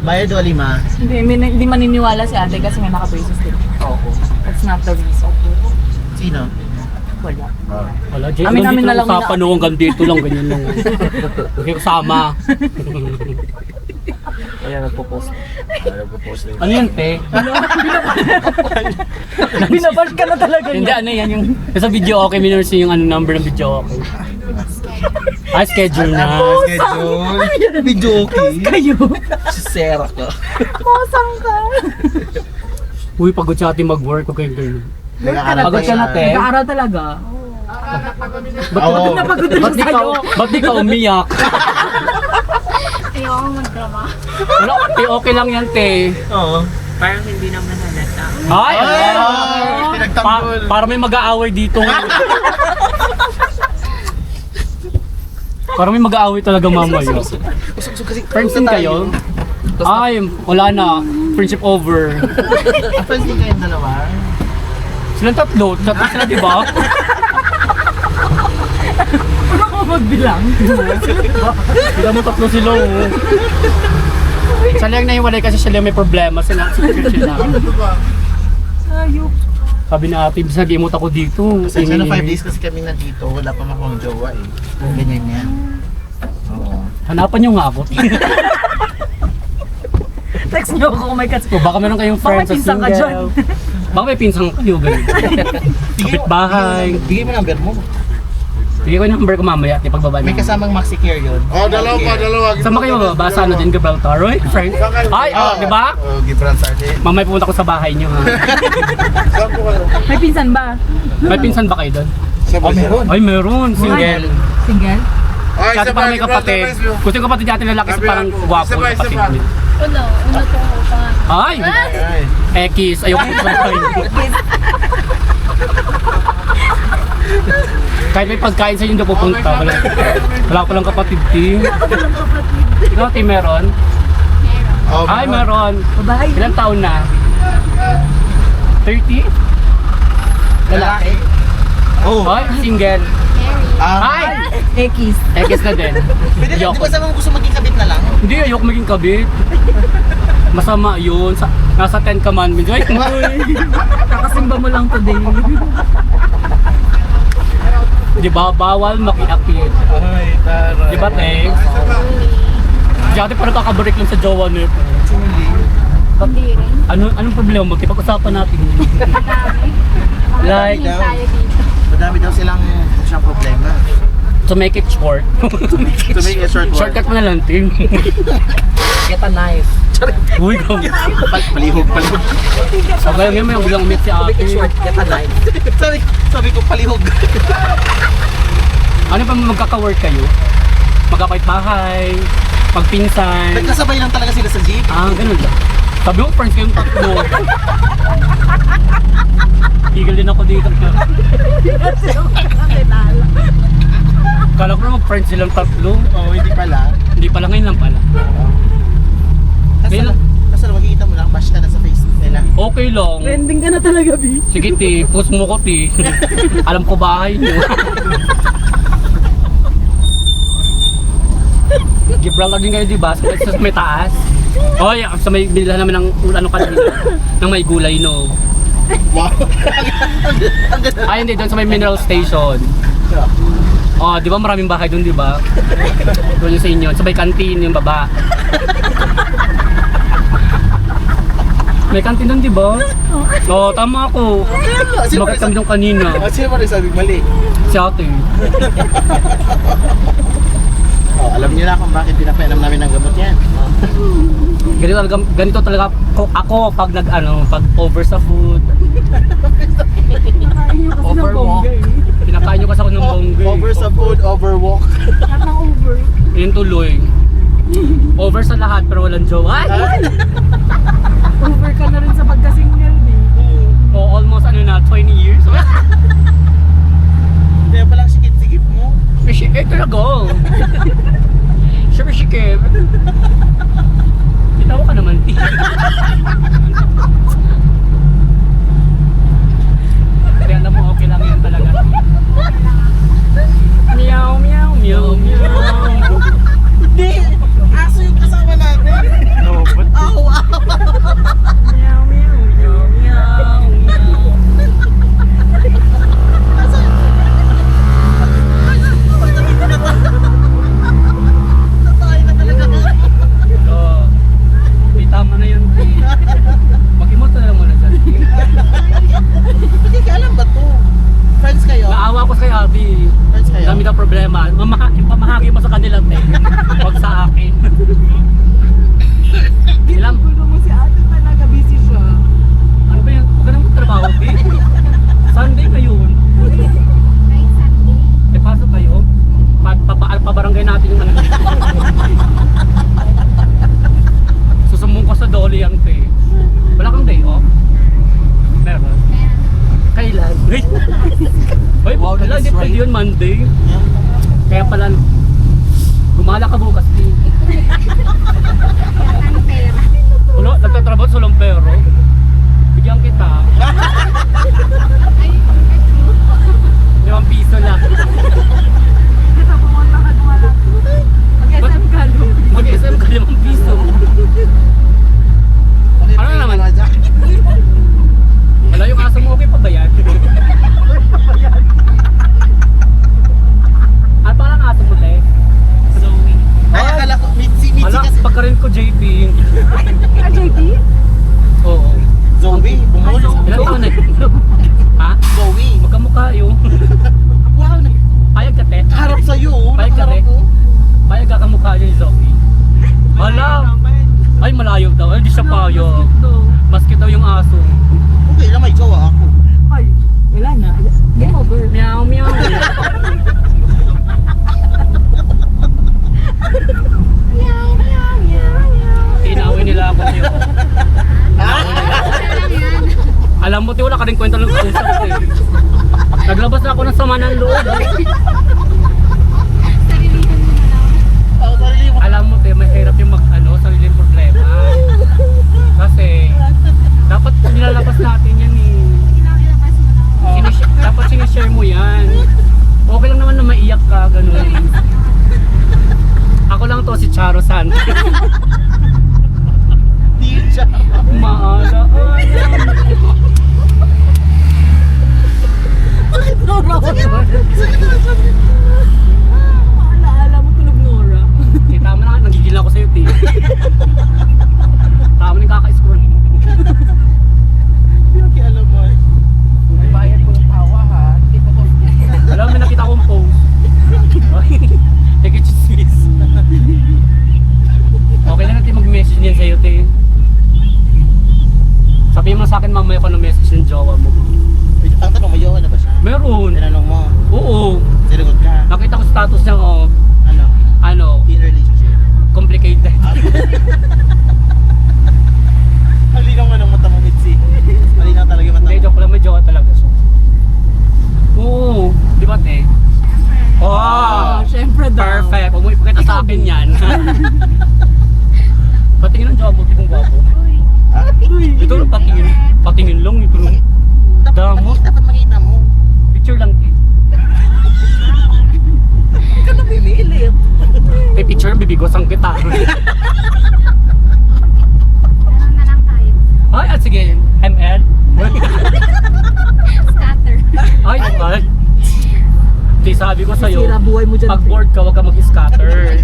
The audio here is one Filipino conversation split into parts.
Bayad o 5? Hindi maniniwala si ate kasi may naka-braces din. Oo. That's not the reason. Sino? Wala. Wala, Jay. Amin na lang usapan nung hanggang dito lang, ganyan lang. Okay, kasama. Kaya nagpo-post. Ano yan, te? Binabash ka na talaga Hindi, niya. ano yan, yung sa video okay, minurse yung ano, number ng video okay. Schedule na. Schedule. Video okay. Kayo. Si Sarah ka. Mosang ka. Uy, pagod sa ating mag-work, okay, ganyan. Pagod ka na, te? Nag-aaral talaga. Oo. Napagod na Ba't di ka, sa'yo. ba't di ka umiyak? Ayoko magdrama. Wala, te, okay lang yan, te. Oo. Parang hindi naman halata. Ay! Pinagtanggol. Para may mag-aaway dito. Para may mag-aaway talaga mamaya. Friends din kayo? Ay, wala na. Friendship over. Friends din kayong dalawa? Silang tatlo sila, di ba? Ano ko magbilang? Sila mo tatlo sila, oh. Siya lang nahiwalay kasi sila may problema. Sila. Ayok. Sabi na ate, bisa nag-imot ako dito. Kasi 5 days kasi kami nandito, wala pa akong jowa eh. Ganyan yan. Oo. Hanapan niyo nga ako. Text niyo ako kung may kats. O baka meron kayong Baka may friends sa pinsang ka dyan. single. Baka may pinsang kayo, ganun. Kapit-bahay. Bigay mo number mo. Bigay ko yung number ko mamaya, di pagbaba May niyo. kasamang maxi care yun. Oh, dalawa. Saan ba kayo bababa? Sa ano din, Gibraltar? Oy, friend? Ay, di ba? Oh, Gibraltar din. Mamaya pupunta ko sa bahay niyo, ha? Saan po kayo? May pinsan ba? May pinsan ba kayo doon? Oh, meron. Ay, meron. Single. Single? Ay, Kasi parang may kapatid. Gusto yung kapatid natin lalaki sa parang gwapo Isa yung pa. kapatid. Uno to pa. Ay! Ay. Ekis, ayoko sa bahay. Kahit may pagkain sa inyo doon pupunta, wala ko lang kapatid, Tim. Ikaw, Tim, meron? Oh, Ay, meron. Babae. Ilang taon na? 30? Lalaki. Oh. Ay, single. Ay! Ekis. Ekis na din. Pwede di Ayoko. ba sa mga gusto maging kabit na lang? Hindi, ayoko maging kabit. Masama yun. Nasa 10 commandments. Ay, Kakasimba mo lang today. di ba? Bawal makiakit. Ay, tara. Di ba, Tex? Dati parang kakabreak lang sa jowa nito. Hindi rin. Anong problema mo? Pag-usapan natin. Like, Hindi tayo dito. Madami daw siyang problema. to make it short. To make a short word. Shortcut mo na lang, Tim. Get a knife. Uy, go. Palihog. Sabay ngayon may bilang umit si ate. Get a knife. sabi ko palihog. Ano pa magkaka-work kayo? Magkapait bahay, pagpinsan. Nagkasabay lang talaga sila sa jeep. Ah, ganun lang. Sabi mo, friends kayong tatlo. Tigil din ako dito. Kala ko naman friends silang tatlo. Oo, hindi pala. Hindi pala, ngayon lang pala. Kasi makikita mo lang, bash ka na sa face nila. Okay lang. Trending ka na talaga, B. Sige, ti. Post mo ko, ti. Alam ko bahay niyo. Gibraltar din kayo, di ba? Sa may taas. Oy, sa may bilhan namin ng ano kanina. Ng may gulay, no? Wow. Ay, hindi. Doon sa may mineral station. Oh, di ba maraming bahay doon, di ba? Doon yung sa inyo. Sa may canteen, yung baba. May canteen doon, di ba? Oo, tama ako. Bakit kami doon kanina? Sino ba rin sabi mali? Si ate. Oh, alam niyo na kung bakit pinapainom namin ng gamot yan. Ganito talaga ako pag pag over sa food. Overwalk. Pinakain nyo kasi ako ng bonggay. Over sa food, overwalk. Lahat ng over. Yun tuloy. Over sa lahat pero walang jowa. Ay! Over ka na rin sa pagka-single, B. Oh, almost 20 years. Kaya palang sikip-sikip mo. Eh, talaga. Siyempre, sikip. Itawa ka naman. Kaya alam mo, okay lang yun talaga. Meow, meow, meow, meow. Hindi! Aso yung kasama natin. No, but dami na problema. Pamahagi mo sa kanila, te. Huwag sa akin. Ilang, Gulo mo si ate talaga, busy siya. ano ba yun? Huwag ka nang magtrabaho, te. Sunday ngayon. Kahit Sunday. Eh, pasok kayo. Pabarangay natin yung ano. Susumong ko sa Dolly yan, te. Wala kang day off? Meron. Meron. Kailan? Ay, Wow, wala, that's di pwede right. yun Monday. Kaya pala, gumala ka bukas, te. Ang pera. Ulo, nagtatrabaho sa Lompero. Bigyan kita. Ay, true. 5 piso lang. Kita pumunta ka doon lang. Mag-SM ka doon. Mag-SM ka 5 piso. Ano naman? Wala yung aso mo, okay pa ba yan? Ano parang aso mo, te? Zoe. Ay, akala ko, Mitzi Ala, kasi. pagkarin ko JP. Ah, JP? Oo. Zoe, bumulo. Ilan taon na yun? Ha? Zoe. Magkamukha yun. Wow, Payag ka, te? harap sa'yo. Payag ka, te? Nakarap ko. Payag ka kamukha niya yung Zoe. Hala! Ay, malayo daw. Ay, hindi siya payag. Maski daw yung aso. Okay lang, may jowa ako. Ay, wala na. Game over. Meow, meow. Meow, meow, meow, meow. Tinawin nila ako sa'yo. Wala lang yan. Alam mo, te, wala ka rin kwento ng kausap, te. Naglabas na ako ng sama ng loob. Sarilihan mo na lang. Ako sarili mo. Alam mo, te, mahirap yung sariling problema. Kasi, dapat nilalabas natin yan eh. Ilabas mo lang. Dapat sinishare mo yan. Okay lang naman na maiyak ka, ganun. Ako lang to, si Charo San. Di siya. Maala. Maalaala mo tunog Nora. Eh, tama na, nagigil ako sa'yo, te. Tama na yung kaka-scroll. Alam mo. May bayad ko ng tawa ha. Hindi pa ko. Alam mo, may nakita kong post. Take it cheese. Okay lang natin mag-message niyan sa'yo, te. Sabihin mo sa akin mamaya ko ng message ng jowa mo. Ang tanong, may jowa na ba siya? Meron. Tinanong mo. Oo. Sinagot ka. Nakita ko status niya, oh, Ano? In relationship? complicated. Halinaw nga ng mata mo, Mitzi. Halinaw talaga yung mata Hindi, mo. joke lang, may jowa talaga siya. Oo. Di ba, te? Oh, Ah, syempre daw. perfect. Huwag mo ipakita sa akin yan. Patingin ng jowa mo, tipong gwapo. Uy. Ito lang, patingin. Patingin lang, ito lang. Damo. Dapat makita mo. Picture lang, te. Hindi ka na pimilit. May picture, bibigos ang kita. Meron na lang tayo. Ay, at sige, ML. Scatter. Ay, ay. Di sabi ko sa'yo, Sira buhay mo dyan. pag bored ka, huwag ka mag-scatter.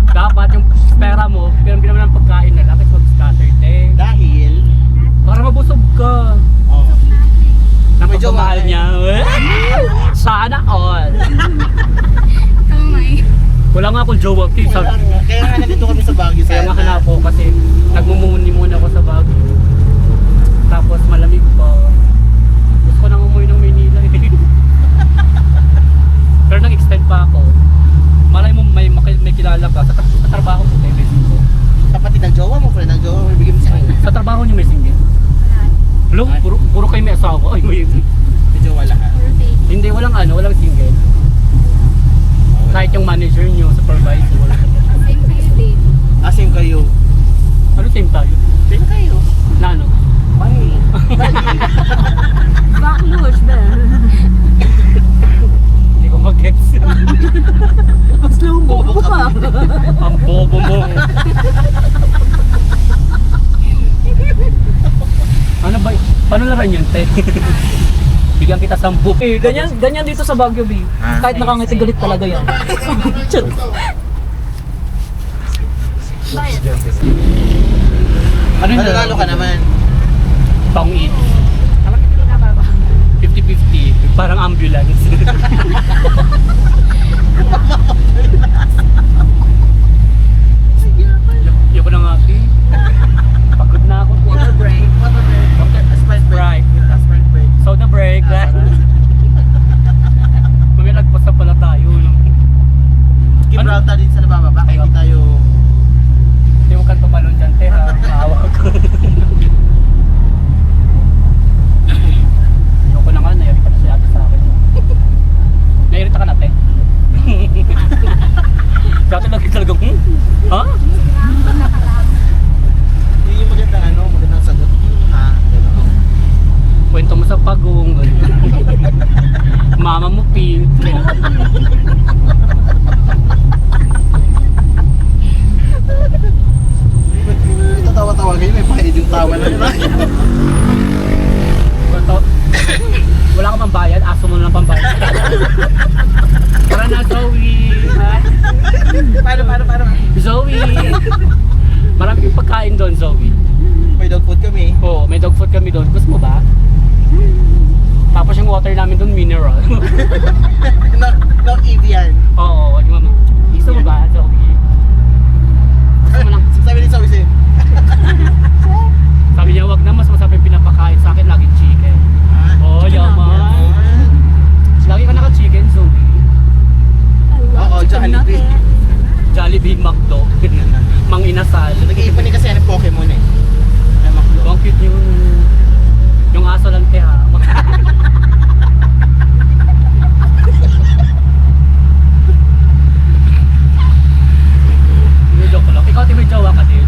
Dapat yung pera mo, pinambilan mo ng pagkain na lang, kasi mag-scatter, te. Dahil, Para mabusog ka. oh, Ng May jowa pagmamahal ka eh. niya. Sana all. Kamay. Wala nga akong jowa, te. kaya nga nandito kami sa Baguio. Kaya nga hanap ko kasi nagmumuni muna ako sa Baguio. Tapos malamig pa. Gusto ko nang umuwi ng Maynila eh. Pero nag-extend pa ako. Malay mo may kilala ka sa trabaho ko, may single. Kapatid ng jowa mo, friend ng jowa mo, bigyan mo sa kanya. Sa trabaho niyo may single. Hello, puro kayo may asawa. Ay, May jowa lahat. Rotate. hindi, walang single. Kahit yung manager niyo, supervisor, wala. Same kayo din. Asim kayo. Ano same tayo? Same kayo. Na ano? Bye. Backlash ba? Hindi ko mag-gets. Mas slow mo pa. Ang bobo mo. Ano ba? Paano laran yun, te? Bigyan kita 10. Eh, ganyan dito sa Baguio, B. Kahit nakangiti galit talaga yan. Chut. Ano yun? Mananalo ka naman. Pang-eat. 50-50. Parang ambulance. Tawag ko. Ayoko na nga, nairita na si ate sa akin. Nairita ka natin? Dati lagi talagang, ha? Yun yung magandang sagot. Ha? Gano'n. Kwento mo sa pagong. Mama mo pink. Ito tawa-tawa kayo, may pahid yung tawa na yun. Kwento. Wala ka pang bayad, aso mo na lang pambayad. Tara na, Zoe. Ha? Paano? Zoe. Marami kang pagkain doon, Zoe. May dog food kami. Oo, may dog food kami doon. Gusto mo ba? Tapos yung water namin doon, mineral. No Evian. Oo, wag mo. Gusto mo ba, Zoe? Gusto mo lang. Sabi ni Zoe sa'yo. Sabi niya, wag na, mas masarap yung pinapakain sa akin, laging chicken. Oh, yaman. Lagi ka naka-chicken, Zoe. Oo, Jollibee. Jollibee, McDo. Mang Inasal. Nag-iipan kasi yan ng Pokemon eh. Ay, maklo. Ang cute yung aso lang te ha. Hindi, joke lang. Ikaw te may jowa ka din.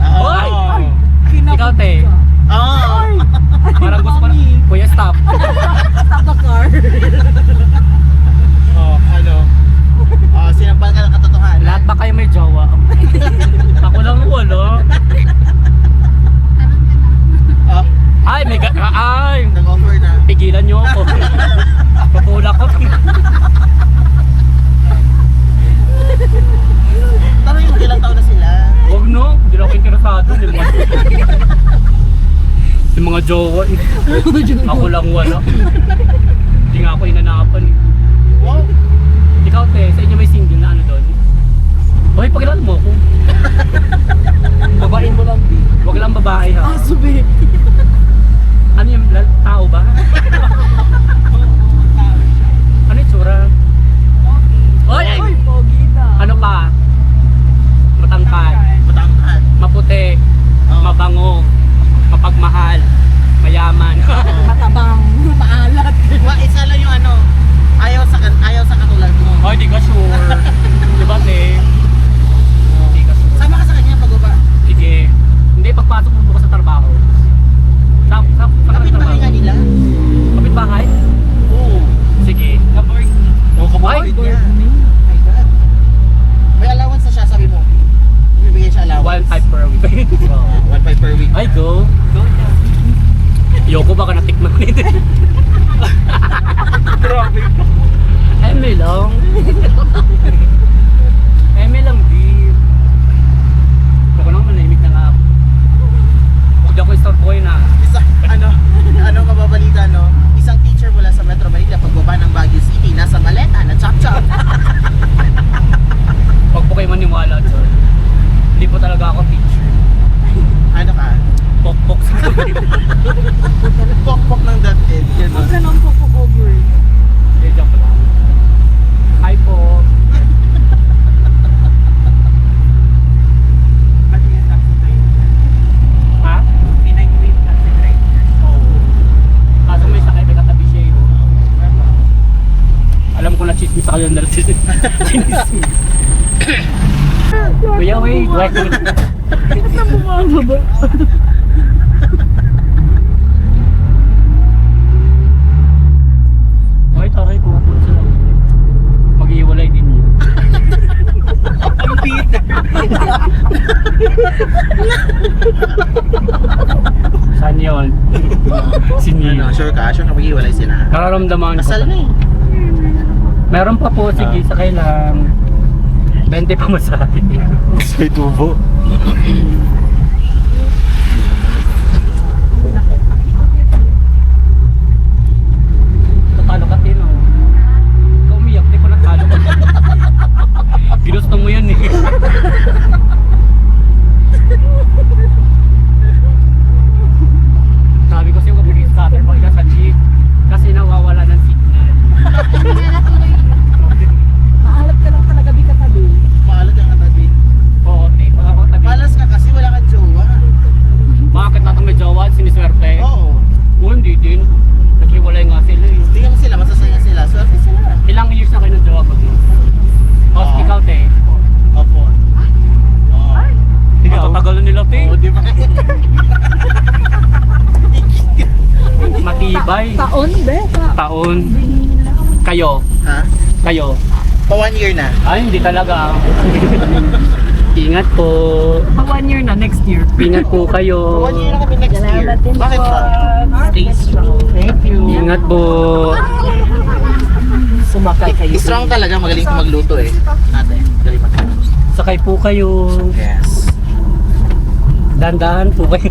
Hoy! Ikaw te. Oo. Parang gusto ko na. Kuya stop. Stop the car. Oh, sinampal ka ng katotohanan. Lahat ba kayo may jowa? Ako lang wala. Oh, Ay, may ay! nag-offer na. Pigilan niyo ako. Papula ko. Tanong mo, ilang taon na sila? Huwag no, hindi na ako interesado. Yung mga jowa eh. Ako lang wala. Hindi nga ako inanapan eh. Wow. Ikaw te, sa inyo may single na ano doon? Okay, pagkilala mo ako. Babain mo lang, B. Huwag lang babae ha. Aso, babe. Ano yung tao ba? Ano yung tsura? Oy! Ay, pogi na. Ano pa? Matangkad, Matangkad. maputi, Oo. mabango, mapagmahal, mayaman. Matabang, maalat. Isa lang yung ayaw sa katulad mo. Ay, di ka sure. Diba te? Di ka sure. Sama ka sa kanya pag ba? Sige. Hindi, pagpasok mo bukas sa trabaho. Sa Kapit trabaho. bahay nga nila. Kapit bahay? Oo. Sige. Oo, Ay, niya. My God. May allowance na siya, sabi mo. Bibigyan siya allowance. 1.5 per week. 1.5 per week. Ay, go. Yoko baka natikman ko nito. Grabe. Eme lang. Eme lang, di. Ako naman manahimik na nga ako. Huwag di ako store boy na. Ano kababalita, no? Isang teacher mula sa Metro Manila pagbaba ng Baguio City, nasa maleta na chop-chop. Huwag po kayo maniwala, John. Hindi po talaga ako teacher. Ano ka? Pok-pok sa Pok-pok ng DepEd. Huwag ka nang pupukover. Hindi, joke lang. Hi po. Ha? Oo. Kaso may sakay, may katabi siya yun. Alam ko na chismis ako yung dala chismis. Kuya, wait. Bakit na bumababa? Okay, taray ko. Mag-iwalay din yun. Ang Peter. Saan yun? Sinino. Sure ka mag-iwalay sila. Nararamdaman ko. Kasal na eh. Meron pa po, sige, sakay lang. 20 pa masabi. Say tubo. Natalo ka, Tino. Ikaw umiyak, di ko natalo ka. Ginusto mo yan eh. Sabi ko sa'yo kapag scatter pag sa jeep. Kasi nawawala ng signal. Hindi na natuloy. Maalat ka lang talaga, di katabi. Maalat ang katabi. Oo, te. Pag ako tabi. Malas ka kasi wala ka Taon, be? Taon. Kayo? Ha? Kayo? Pa 1 year na. Ay, hindi talaga. Ingat po. Pa 1 year na, next year. Ingat po kayo. Pa 1 year na kami next year. Salamat din Bakit po. ba? Stay strong. Thank you. Ingat po. Sumakay kayo. Strong talaga, magaling ko magluto eh. Ate, magaling magluto. Sakay po kayo. Yes. Dandahan po kayo.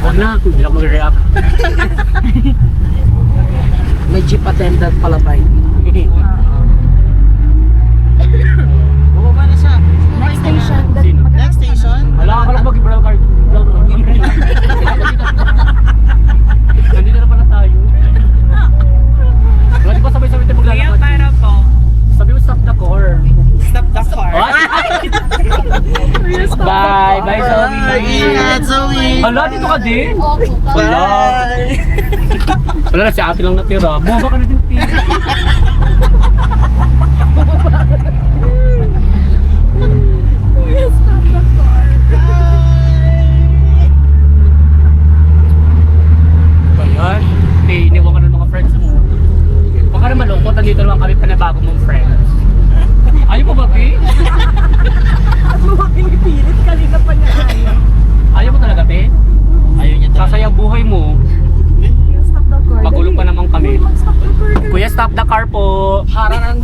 Huwag na, hindi ako mag-react. May jeep attendant pala tayo. Bumaba na siya. Next station. Sino? Next station? Wala ka pala mag-brown card. Nandito na pala tayo. Wala di ba sabay-sabay tayo maglalakad? para po. Sabi mo stop the car. Stop the car. Bye! Bye, Zoe! Ingat, Zoe! Hala, dito ka din? Opo. Wala. Bye! Wala na, si ate lang natira. Bumaba ka na din, Pete. Ayan. Iniwan ka ng mga friends mo. Huwag ka na malungkot. Nandito naman kami panabago mong friends. Ayaw mo ba, Pete? At mo pinipilit kanina pa niya ayaw. Ayaw mo talaga, Pete? Ayaw niya talaga. Sasayang buhay mo. Stop the car. Magulo pa naman kami. Stop the car. Kuya, stop the car po. Hara nang